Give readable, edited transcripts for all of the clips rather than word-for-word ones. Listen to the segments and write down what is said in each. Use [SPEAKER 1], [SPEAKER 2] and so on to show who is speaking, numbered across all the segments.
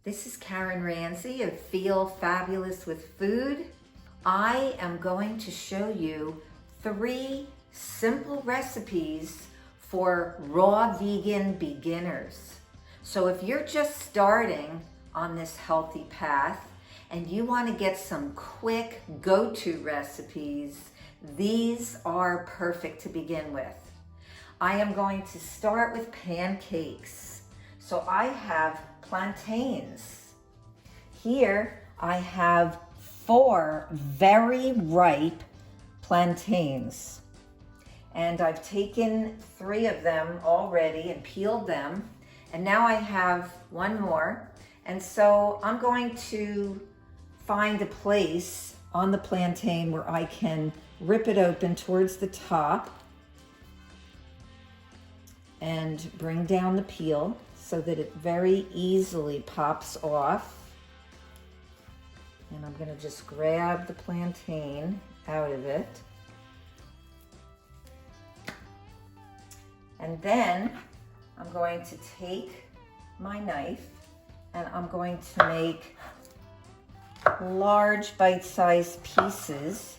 [SPEAKER 1] This is Karen Ranzi of Feel Fabulous with Food. I am going to show you 3 simple recipes for raw vegan beginners. So if you're just starting on this healthy path and you want to get some quick go-to recipes, these are perfect to begin with. I am going to start with pancakes. So I have plantains. Here I have 4 very ripe plantains. And I've taken 3 of them already and peeled them. And now I have 1 more. And so I'm going to find a place on the plantain where I can rip it open towards the top and bring down the peel so that it very easily pops off. And I'm going to just grab the plantain out of it. And then I'm going to take my knife and I'm going to make large bite-sized pieces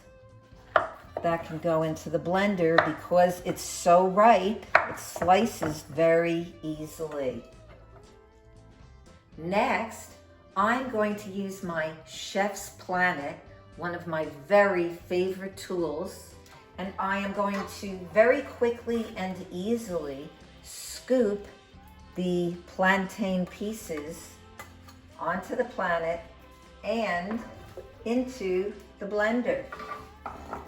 [SPEAKER 1] that can go into the blender. Because it's so ripe, it slices very easily. Next, I'm going to use my Chef's Planet, one of my very favorite tools, and I am going to very quickly and easily scoop the plantain pieces onto the Planet and into the blender.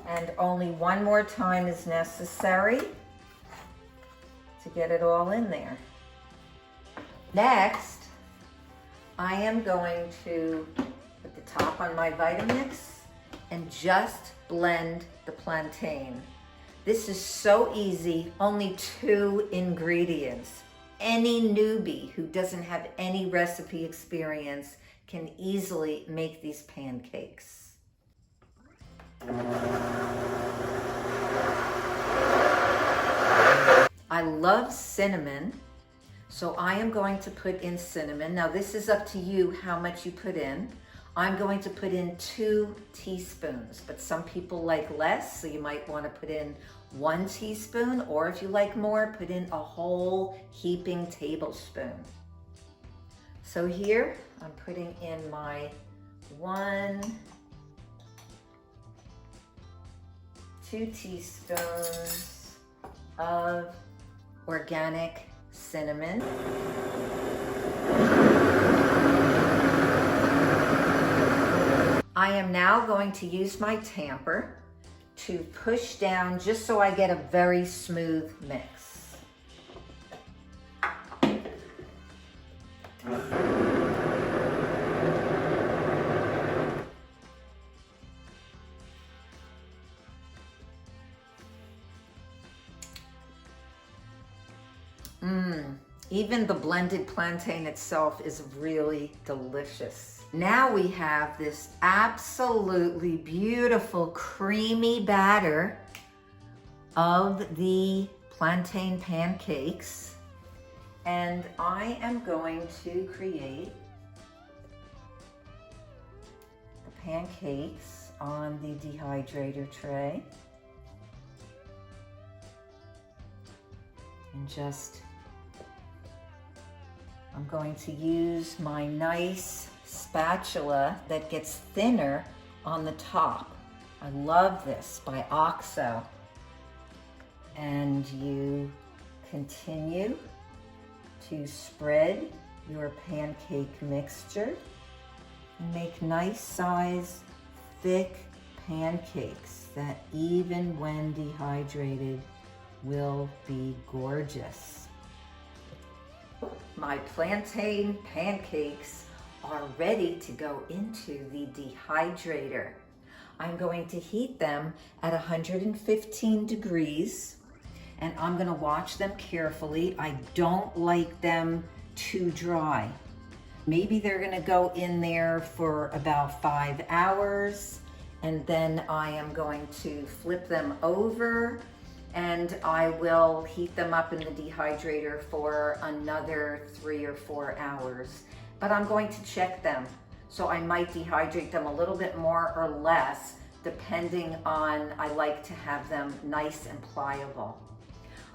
[SPEAKER 1] And only 1 more time is necessary to get it all in there. Next, I am going to put the top on my Vitamix and just blend the plantain. This is so easy, only 2 ingredients. Any newbie who doesn't have any recipe experience can easily make these pancakes. I love cinnamon, so I am going to put in cinnamon. Now this is up to you how much you put in. I'm going to put in 2 teaspoons, but some people like less, so you might want to put in 1 teaspoon, or if you like more, put in a whole heaping tablespoon. So here I'm putting in my 2 teaspoons of organic cinnamon. I am now going to use my tamper to push down just so I get a very smooth mix. Even the blended plantain itself is really delicious. Now we have this absolutely beautiful creamy batter of the plantain pancakes. And I am going to create the pancakes on the dehydrator tray. And I'm going to use my nice spatula that gets thinner on the top. I love this by OXO. And you continue to spread your pancake mixture and make nice size, thick pancakes that even when dehydrated will be gorgeous. My plantain pancakes are ready to go into the dehydrator. I'm going to heat them at 115 degrees and I'm going to watch them carefully. I don't like them too dry. Maybe they're going to go in there for about 5 hours and then I am going to flip them over and I will heat them up in the dehydrator for another 3 or 4 hours. but I'm going to check them. So I might dehydrate them a little bit more or less, depending on, I like to have them nice and pliable.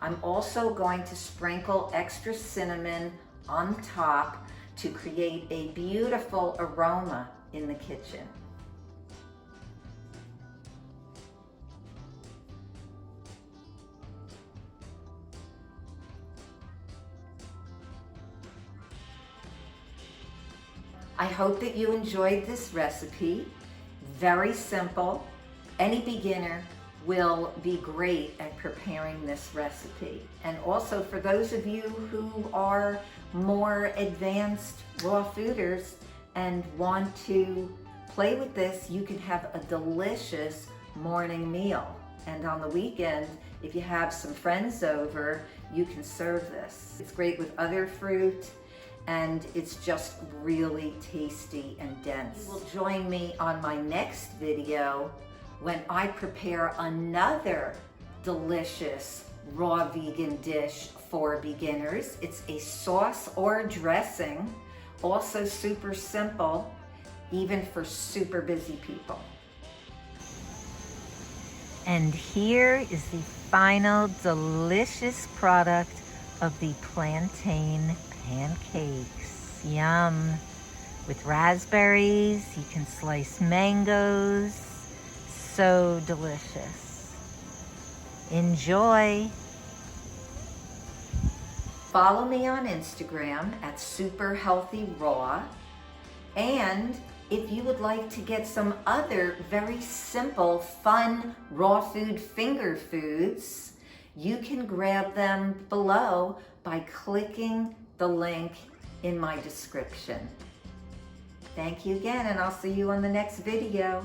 [SPEAKER 1] I'm also going to sprinkle extra cinnamon on top to create a beautiful aroma in the kitchen. I hope that you enjoyed this recipe. Very simple. Any beginner will be great at preparing this recipe. And also for those of you who are more advanced raw fooders and want to play with this, you can have a delicious morning meal. And on the weekend, if you have some friends over, you can serve this. It's great with other fruit, and it's just really tasty and dense. You will join me on my next video when I prepare another delicious raw vegan dish for beginners. It's a sauce or dressing, also super simple, even for super busy people. And here is the final delicious product of the plantain pancakes. Yum. With raspberries, you can slice mangoes. So delicious. Enjoy. Follow me on Instagram at superhealthyraw. And if you would like to get some other very simple, fun, raw food finger foods, you can grab them below by clicking the link in my description. Thank you again, and I'll see you on the next video.